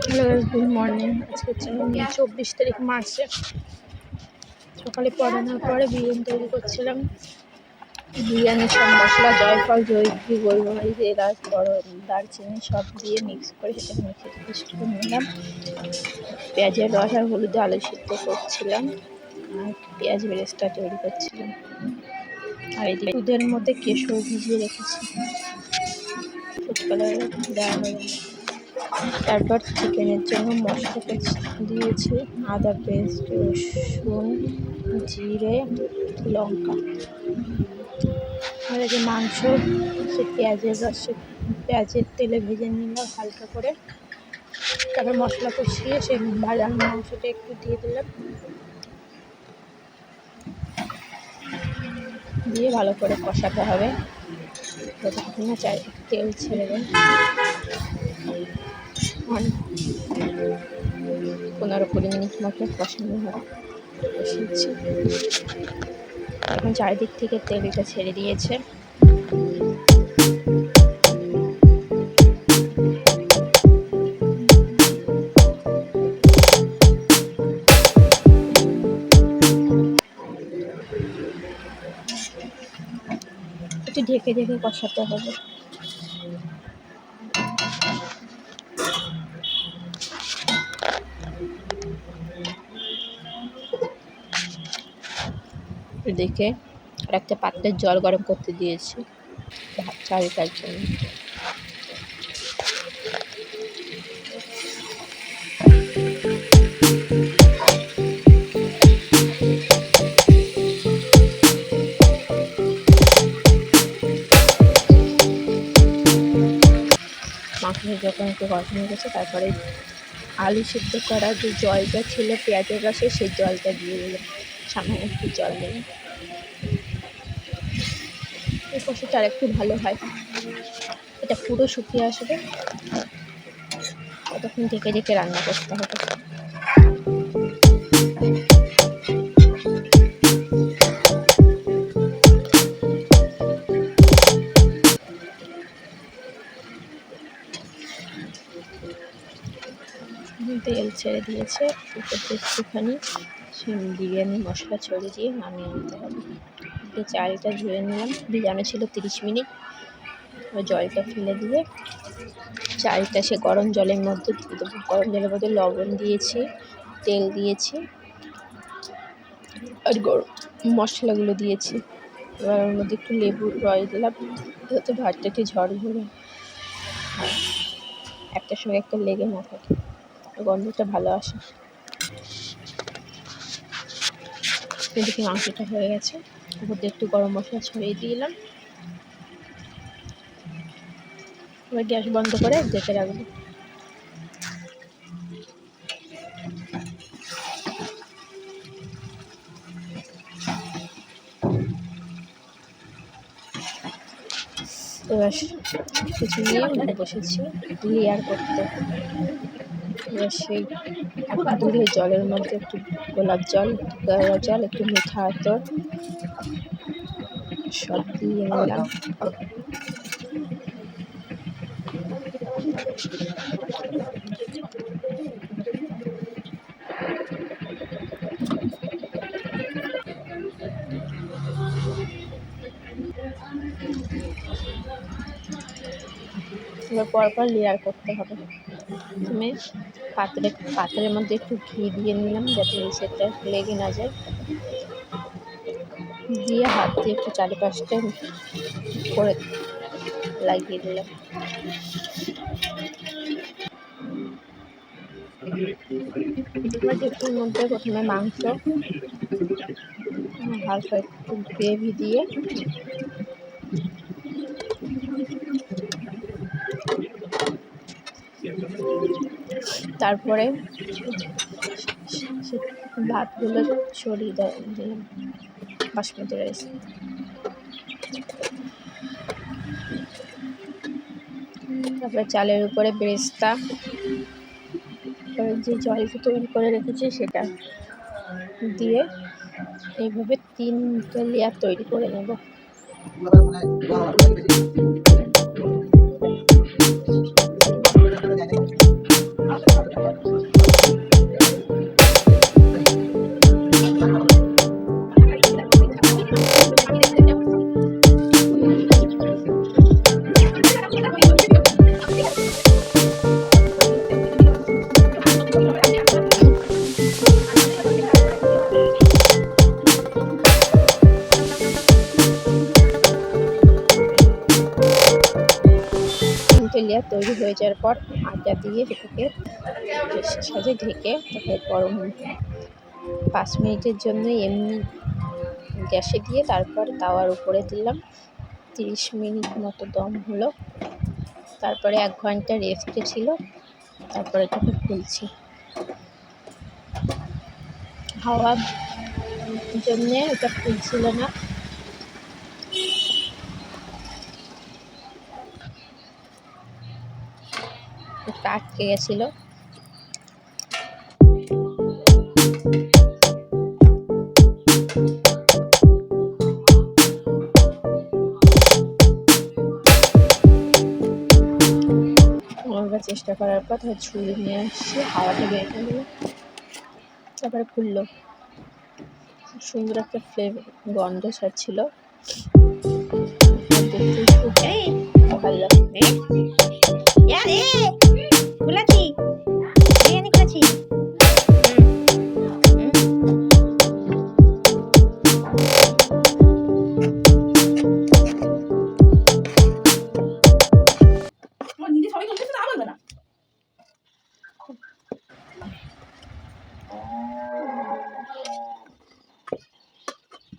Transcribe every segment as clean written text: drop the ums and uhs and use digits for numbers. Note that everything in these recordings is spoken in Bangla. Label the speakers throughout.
Speaker 1: Hello guys, good morning. আজকে হচ্ছে 24 তারিখ মার্চে সকালে পড়ানোর পরে বিরিয়ানি তৈরি করছিলাম। বিরিয়ানির সব মশলা জয়ফল, জয়িত্রী, গোলমরিচ, এলাচ, দারচিনি সব দিয়ে মিক্স করে সেটাকে মিক্সিতে পেস্ট করে নিলাম। পেঁয়াজের রস আর হলুদে আলু সিদ্ধ করছিলাম আর পেঁয়াজ বেরেস্তা তৈরি করছিলাম। আর এই দুধের মধ্যে কেশর ভিজিয়ে রেখেছি, ফুড কালার দেওয়া হয়ে গেল। তারপর চিকেনের জন্য মশলা দিয়েছি, আদা পেস্ট, রসুন, জিরে, লঙ্কা। আর এই যে মাংস, সে পেঁয়াজের তেলে ভেজে নিলাম হালকা করে। তারপর মশলা কষিয়ে সেই ভাজানো মাংসটা একটু দিয়ে দিলাম, দিয়ে ভালো করে কষাতে হবে যতক্ষণ না তেল ছেড়ে দেয়। 15-20 মিনিট মতো কষানো হবে, কষিয়েছি। এখন চারিদিক থেকে তেলটা ছেড়ে দিয়েছে। একটু ঢেকে ঢেকে কষাতে হবে। দেখে আর একটা পাত্রের জল গরম করতে দিয়েছি ভাত চালটার জন্য। মাংসটা যখন একটু গরম হয়ে গেছে, তারপরে আলু সিদ্ধ করা যে জলটা ছিল পেঁয়াজের রসে, সেই জলটা দিয়ে দিলাম, সামান্য একটু জল দিলাম। এই কষাটা আর একটু ভালো হয়, এটা পুরো শুকিয়ে আসবে, ততক্ষণ ঢেকে ঢেকে রান্না করতে হবে। তেল ছেড়ে দিয়েছে, উপরে একটুখানি বিরিয়ানি মশলা ছড়িয়ে দিয়ে নামিয়ে নিতে হবে। চালটা ধুয়ে নিলাম, ভিজানো ছিল 30 মিনিট। জলটা ফেলে দিয়ে চালটা সে গরম জলের মধ্যে দিয়ে দেবো। গরম জলের মধ্যে লবণ দিয়েছি, তেল দিয়েছি আর গরম মশলাগুলো দিয়েছি। এবার ওর মধ্যে একটু লেবুর রস দিলাম, যাতে ভাতটাকে ঝরঝরে একটার সঙ্গে একটা লেগে না থাকে, গন্ধটা ভালো আসে। এদিকে মাংসটা হয়ে গেছে, উপর দিয়ে একটু গরম মশলা ছড়িয়ে দিলাম। এবার গ্যাস বন্ধ করে ঢেকে রাখবো। এবার কিছু নিয়ে বসেছি লেয়ার করতে। এবার সেই দুধের জলের মধ্যে একটু গোলাপ জল, কেওড়া জল, একটু মিঠা আতর সব দিয়ে নিলাম। এবার পরপর লেয়ার করতে হবে। প্রথমে পাত্রের মধ্যে একটু ঘি দিয়ে নিলাম, যাতে সেটা লেগে না যায়। দিয়ে হাত দিয়ে একটু চারিপাশটা করে লাগিয়ে দিলাম। এর মধ্যে প্রথমে মাংস হালকা একটু গ্রেভি দিয়ে তারপরে ভাতগুলো সরিয়ে দিলাম, বাসমতি রাইস। তারপরে চালের উপরে বেরেস্তা, যে জলটা তৈরি করে রেখেছি সেটা দিয়ে এইভাবে 3টা লেয়ার তৈরি করে নেব। লেয়ার তৈরি হয়ে যাওয়ার পর আটা দিয়ে সেটাকে সাথে ঢেকে তারপরে গরম 5 মিনিটের জন্য এমনি গ্যাসে দিয়ে তারপর তাওয়ার উপরে দিলাম। 30 মিনিট মতো দম হলো, তারপরে 1 ঘন্টা রেস্টে ছিল, তারপরে এটাকে খুলছি। হাওয়ার জন্যে এটা খুলছিল না। এটা আটকে গেছিলো। অনেকবার চেষ্টা করার পর তারপর ছুরি নিয়ে আসছি, হাওয়াটা বের হয়ে গেলো, তারপরে খুললো। খুব সুন্দর একটা গন্ধ ছাড়ছিল, ভালো লাগছে।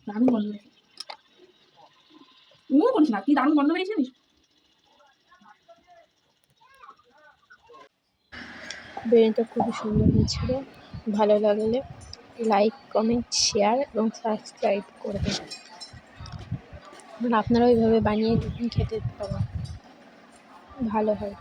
Speaker 2: দারুণ গন্ধ বেরিয়েছে। করিস না, কি দারুণ গন্ধ বেরিয়েছে।
Speaker 1: বিরিয়ানিটা খুবই সুন্দর হয়েছিল। ভালো লাগলে লাইক, কমেন্ট, শেয়ার এবং সাবস্ক্রাইব করবেন। আপনারা ওইভাবে বানিয়ে খেতে পারেন, ভালো হয়।